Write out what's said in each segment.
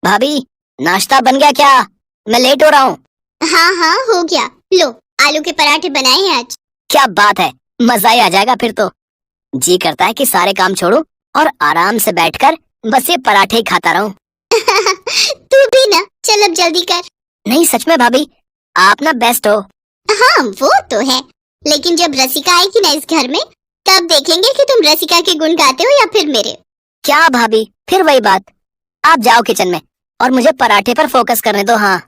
भाभी, नाश्ता बन गया क्या? मैं लेट हो रहा हूँ। हाँ हाँ हो गया। लो, आलू के पराठे बनाए हैं आज। क्या बात है, मजा ही आ जाएगा फिर तो। जी करता है कि सारे काम छोड़ूं और आराम से बैठकर बस ये पराठे ही खाता रहूं। तू भी ना, चल अब जल्दी कर। नहीं सच में भाभी, आप ना बेस्ट हो। हाँ वो तो है, लेकिन जब रसिका आएगी ना इस घर में, तब देखेंगे कि तुम रसिका के गुण गाते हो या फिर मेरे। क्या भाभी, फिर वही बात। आप जाओ किचन में और मुझे पराठे पर फोकस करने दो। हाँ,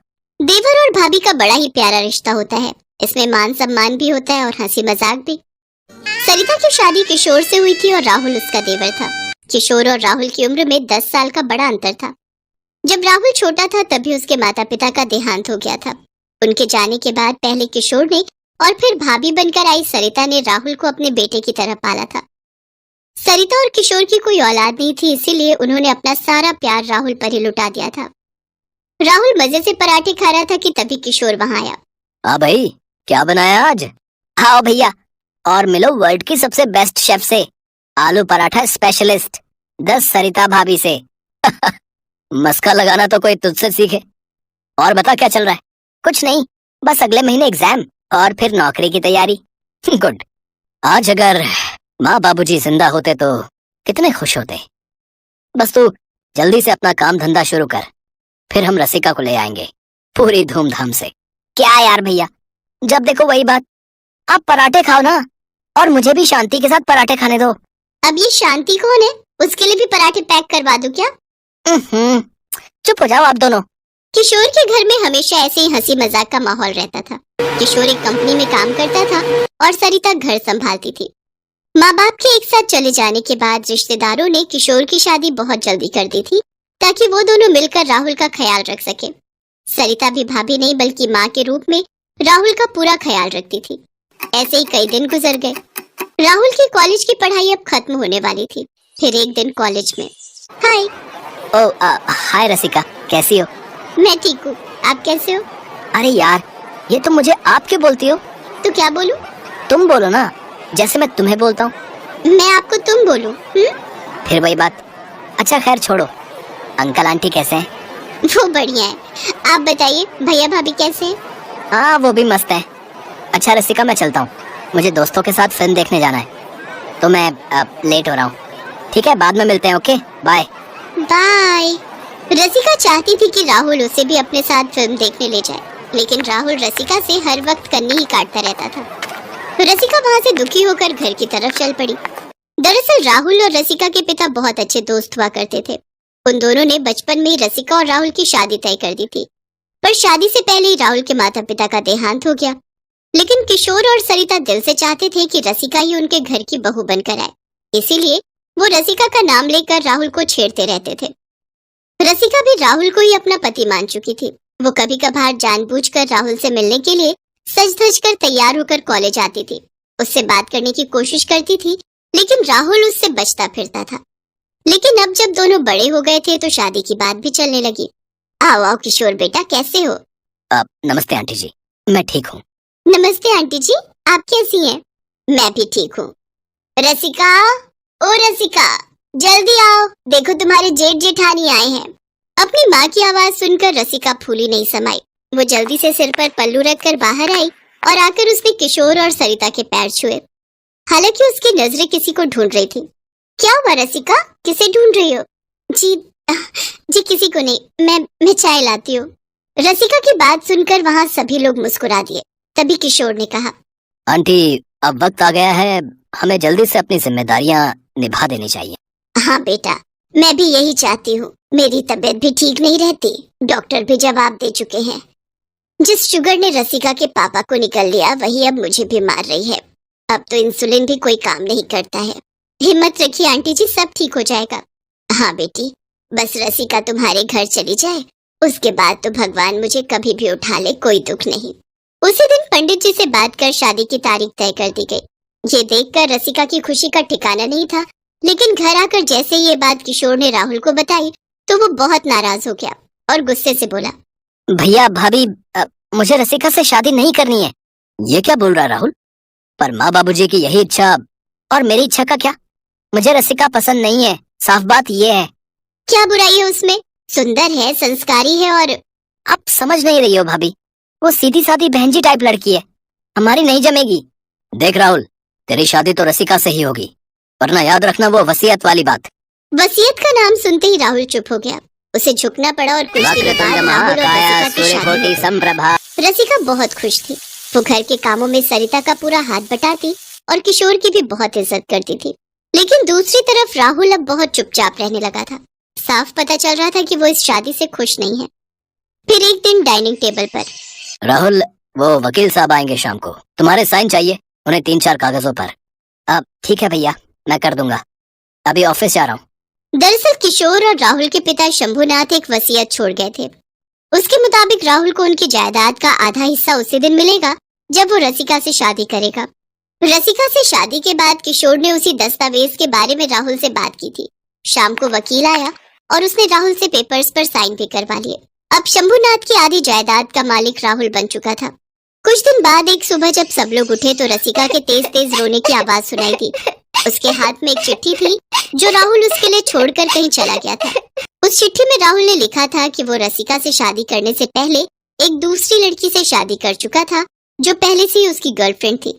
देवर और भाभी का बड़ा ही प्यारा रिश्ता होता है। इसमें मान सम्मान भी होता है और हंसी मजाक भी। सरिता की शादी किशोर से हुई थी और राहुल उसका देवर था। किशोर और राहुल की उम्र में 10 साल का बड़ा अंतर था। जब राहुल छोटा था तभी उसके माता पिता का देहांत हो गया था। उनके जाने के बाद पहले किशोर ने और फिर भाभी बनकर आई सरिता ने राहुल को अपने बेटे की तरह पाला था। सरिता और किशोर की कोई औलाद नहीं थी, इसीलिए उन्होंने अपना सारा प्यार राहुल पर ही लुटा दिया था। राहुल मजे से पराठे खा रहा था कि तभी किशोर वहां आया। हाँ भाई, क्या बनाया आज? आओ भैया और मिलो वर्ल्ड की सबसे बेस्ट शेफ से, आलू पराठा स्पेशलिस्ट 10 सरिता भाभी से। मस्का लगाना तो कोई तुझसे सीखे। और बता क्या चल रहा है? कुछ नहीं, बस अगले महीने एग्जाम और फिर नौकरी की तैयारी। गुड। आज अगर माँ बाबूजी जिंदा होते तो कितने खुश होते। बस तू जल्दी से अपना काम धंधा शुरू कर, फिर हम रसिका को ले आएंगे पूरी धूमधाम से। क्या यार भैया, जब देखो वही बात। आप पराठे खाओ ना, और मुझे भी शांति के साथ पराठे खाने दो। अब ये शांति कौन है? उसके लिए भी पराठे पैक करवा दूं क्या? चुप हो जाओ आप दोनों। किशोर के घर में हमेशा ऐसे ही हंसी मजाक का माहौल रहता था। किशोर एक कंपनी में काम करता था और सरिता घर संभालती थी। माँ बाप के एक साथ चले जाने के बाद रिश्तेदारों ने किशोर की शादी बहुत जल्दी कर दी थी, ताकि वो दोनों मिलकर राहुल का ख्याल रख सके। सरिता भी भाभी नहीं बल्कि माँ के रूप में राहुल का पूरा ख्याल रखती थी। ऐसे ही कई दिन गुजर गए। राहुल की कॉलेज की पढ़ाई अब खत्म होने वाली थी। फिर एक दिन कॉलेज में। हाय। हाय रसिका, कैसी हो? मैं ठीक हूँ, आप कैसे हो? अरे यार, ये तुम मुझे आप क्यों बोलती हो? तो क्या बोलूं? तुम बोलो ना, जैसे मैं तुम्हें बोलता हूँ। मैं आपको तुम बोलूं? फिर वही बात। अच्छा खैर छोड़ो, अंकल आंटी कैसे हैं? वो बढ़िया है। आप बताइए, भैया भाभी कैसे हैं? हाँ वो भी मस्त है। अच्छा रसिका, मैं चलता हूँ, मुझे दोस्तों के साथ फिल्म देखने जाना है, तो मैं लेट हो रहा हूँ। ठीक है, बाद में मिलते हैं। Okay bye. बाय। रसिका चाहती थी कि राहुल उसे भी अपने साथ फिल्म देखने ले जाए, लेकिन राहुल रसिका से हर वक्त कन्नी ही काटता रहता था। रसिका वहाँ से दुखी होकर घर की तरफ चल पड़ी। दरअसल राहुल और रसिका के पिता बहुत अच्छे दोस्त हुआ करते थे। उन दोनों ने बचपन में ही रसिका और राहुल की शादी तय कर दी थी, पर शादी से पहले ही राहुल के माता पिता का देहांत हो गया। लेकिन किशोर और सरिता दिल से चाहते थे कि रसिका ही उनके घर की बहू बनकर आए, इसीलिए वो रसिका का नाम लेकर राहुल को छेड़ते रहते थे। रसिका भी राहुल को ही अपना पति मान चुकी थी। वो कभी कभार जानबूझकर राहुल से मिलने के लिए सज धज कर तैयार होकर कॉलेज आती थी। उससे बात करने की कोशिश करती थी, लेकिन राहुल उससे बचता फिरता था। लेकिन अब जब दोनों बड़े हो गए थे तो शादी की बात भी चलने लगी। आओ आओ किशोर बेटा, कैसे हो? नमस्ते आंटी जी, मैं ठीक हूँ। नमस्ते आंटी जी, आप कैसी हैं? मैं भी ठीक हूँ। रसिका, ओ रसिका, जल्दी आओ, देखो तुम्हारे जेठ जेठानी आए हैं। अपनी माँ की आवाज सुनकर रसिका फूली नहीं समाई। वो जल्दी से सिर पर पल्लू रखकर बाहर आई और आकर उसने किशोर और सरिता के पैर छुए। हालांकि उसकी नजरें किसी को ढूंढ रही थी। क्या हुआ रसिका, किसे ढूंढ रही हो? जी किसी को नहीं, मैं चाय लाती हूँ। रसिका की बात सुनकर वहाँ सभी लोग मुस्कुरा दिए। तभी किशोर ने कहा, आंटी अब वक्त आ गया है, हमें जल्दी से अपनी जिम्मेदारियाँ निभा देनी चाहिए। हाँ बेटा, मैं भी यही चाहती हूँ। मेरी तबीयत भी ठीक नहीं रहती, डॉक्टर भी जवाब दे चुके हैं। जिस शुगर ने रसिका के पापा को निकल लिया वही अब मुझे भी मार रही है। अब तो इंसुलिन भी कोई काम नहीं करता है। हिम्मत रखिए आंटी जी, सब ठीक हो जाएगा। हाँ बेटी, बस रसिका तुम्हारे घर चली जाए, उसके बाद तो भगवान मुझे कभी भी उठा ले, कोई दुख नहीं। उसी दिन पंडित जी से बात कर शादी की तारीख तय कर दी गई। ये देखकर रसिका की खुशी का ठिकाना नहीं था, लेकिन घर आकर जैसे ये बात किशोर ने राहुल को बताई तो वो बहुत नाराज हो गया और गुस्से से बोला, भैया भाभी, मुझे रसिका से शादी नहीं करनी है। ये क्या बोल रहा राहुल? पर माँ बाबूजी की यही इच्छा और मेरी इच्छा का क्या? मुझे रसिका पसंद नहीं है, साफ बात ये है। क्या बुराई है उसमें? सुंदर है, संस्कारी है और आप समझ नहीं रही हो भाभी, वो सीधी सादी बहन जी टाइप लड़की है, हमारी नहीं जमेगी। देख राहुल, तेरी शादी तो रसिका से ही होगी, वरना याद रखना वो वसीयत वाली बात। वसीयत का नाम सुनते ही राहुल चुप हो गया। उसे झुकना पड़ा और कुछ दिनों बाद राहुल और रसिका की शादी हो गई। रसिका बहुत खुश थी। वो घर के कामों में सरिता का पूरा हाथ बटाती और किशोर की भी बहुत इज्जत करती थी। लेकिन दूसरी तरफ राहुल अब बहुत चुपचाप रहने लगा था। साफ पता चल रहा था कि वो इस शादी से खुश नहीं है। फिर एक दिन डाइनिंग टेबल पर राहुल, वो वकील साहब आएंगे शाम को, तुम्हारे साइन चाहिए उन्हें 3-4 कागजों पर। अब ठीक है भैया, मैं कर दूंगा, अभी ऑफिस जा रहा हूँ। दरअसल किशोर और राहुल के पिता शंभुनाथ एक वसीयत छोड़ गए थे। उसके मुताबिक राहुल को उनकी जायदाद का आधा हिस्सा उसी दिन मिलेगा जब वो रसिका से शादी करेगा। रसिका से शादी के बाद किशोर ने उसी दस्तावेज के बारे में राहुल से बात की थी। शाम को वकील आया और उसने राहुल से पेपर्स पर साइन भी करवा लिए। अब शंभुनाथ की आधी जायदाद का मालिक राहुल बन चुका था। कुछ दिन बाद एक सुबह जब सब लोग उठे तो रसिका के तेज तेज रोने की आवाज सुनाई दी। उसके हाथ में एक चिट्ठी थी जो राहुल उसके लिए छोड़कर कहीं चला गया था। उस चिट्ठी में राहुल ने लिखा था कि वो रसिका से शादी करने से पहले एक दूसरी लड़की से शादी कर चुका था जो पहले से ही उसकी गर्लफ्रेंड थी,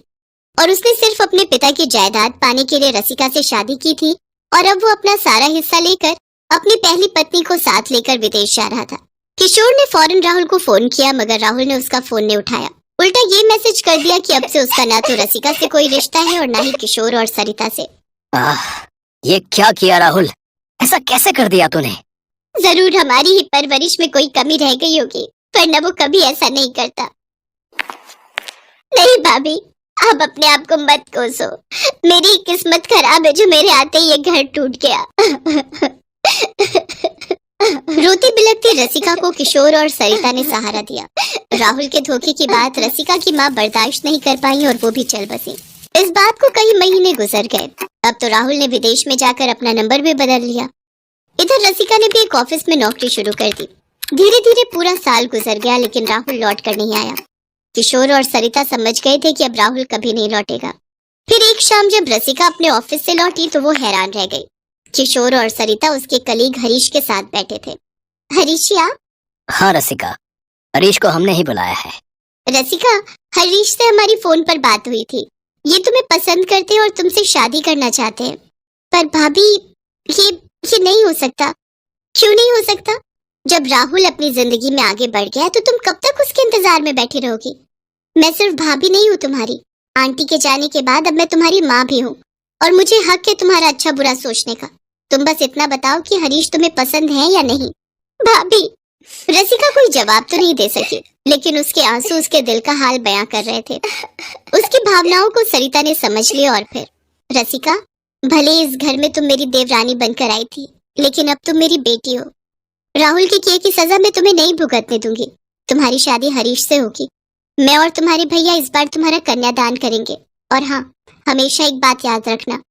और उसने सिर्फ अपने पिता की जायदाद पाने के लिए रसिका से शादी की थी और अब वो अपना सारा हिस्सा लेकर अपनी पहली पत्नी को साथ लेकर विदेश जा रहा था। किशोर ने फौरन राहुल को फोन किया, मगर राहुल ने उसका फोन नहीं उठाया। उल्टा ये मैसेज कर दिया कि अब से उसका ना तो रसिका से कोई रिश्ता है और ना ही किशोर और सरिता से। ये क्या किया राहुल, ऐसा कैसे कर दिया तूने? जरूर हमारी ही परवरिश में कोई कमी रह गई होगी, वरना वो कभी ऐसा नहीं करता। नहीं भाभी, आप अपने आप को मत कोसो। मेरी किस्मत खराब है जो मेरे आते ही ये घर टूट गया। रोती बिलखती रसिका को किशोर और सरिता ने सहारा दिया। राहुल के धोखे की बात रसिका की माँ बर्दाश्त नहीं कर पाई और वो भी चल बसी। इस बात को कई महीने गुजर गए। अब तो राहुल ने विदेश में जाकर अपना नंबर भी बदल लिया। इधर रसिका ने भी एक ऑफिस में नौकरी शुरू कर दी। धीरे धीरे पूरा साल गुजर गया, लेकिन राहुल लौट कर नहीं आया। किशोर और सरिता समझ गए थे कि अब राहुल कभी नहीं लौटेगा। फिर एक शाम जब रसिका अपने ऑफिस से लौटी तो वो हैरान रह गई। किशोर और सरिता उसके कलीग हरीश के साथ बैठे थे। हरीशिया? हाँ रसिका, हरीश को हमने ही बुलाया है। रसिका, हरीश से हमारी फोन पर बात हुई थी। ये तुम्हें पसंद करते हैं और तुमसे शादी करना चाहते हैं। पर भाभी, ये नहीं हो सकता। क्यों नहीं हो सकता? जब राहुल अपनी जिंदगी में आगे बढ़ गया तो तुम कब तक उसके इंतजार में बैठी रहोगी? मैं सिर्फ भाभी नहीं हूँ तुम्हारी, आंटी के जाने के बाद अब मैं तुम्हारी माँ भी हूँ और मुझे हक है तुम्हारा अच्छा बुरा सोचने का। तुम बस इतना बताओ कि हरीश तुम्हें पसंद है या नहीं। भाभी, रसिका कोई जवाब तो नहीं दे सकी, लेकिन उसके आंसू उसके दिल का हाल बयां कर रहे थे। उसकी भावनाओं को सरिता ने समझ लिया और फिर, रसिका, भले इस घर में तुम मेरी देवरानी बनकर आई थी, लेकिन अब तुम मेरी बेटी हो। राहुल के किए की सजा मैं तुम्हें नहीं भुगतने दूंगी। तुम्हारी शादी हरीश से होगी। मैं और तुम्हारे भैया इस बार तुम्हारा कन्यादान करेंगे। और हाँ, हमेशा एक बात याद रखना,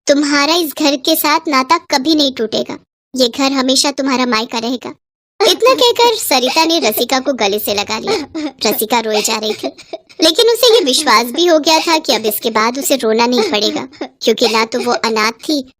तुम्हारा इस घर के साथ नाता कभी नहीं टूटेगा। ये घर हमेशा तुम्हारा मायका रहेगा। इतना कहकर सरिता ने रसिका को गले से लगा लिया। रसिका रोए जा रही थी, लेकिन उसे ये विश्वास भी हो गया था कि अब इसके बाद उसे रोना नहीं पड़ेगा, क्योंकि ना तो वो अनाथ थी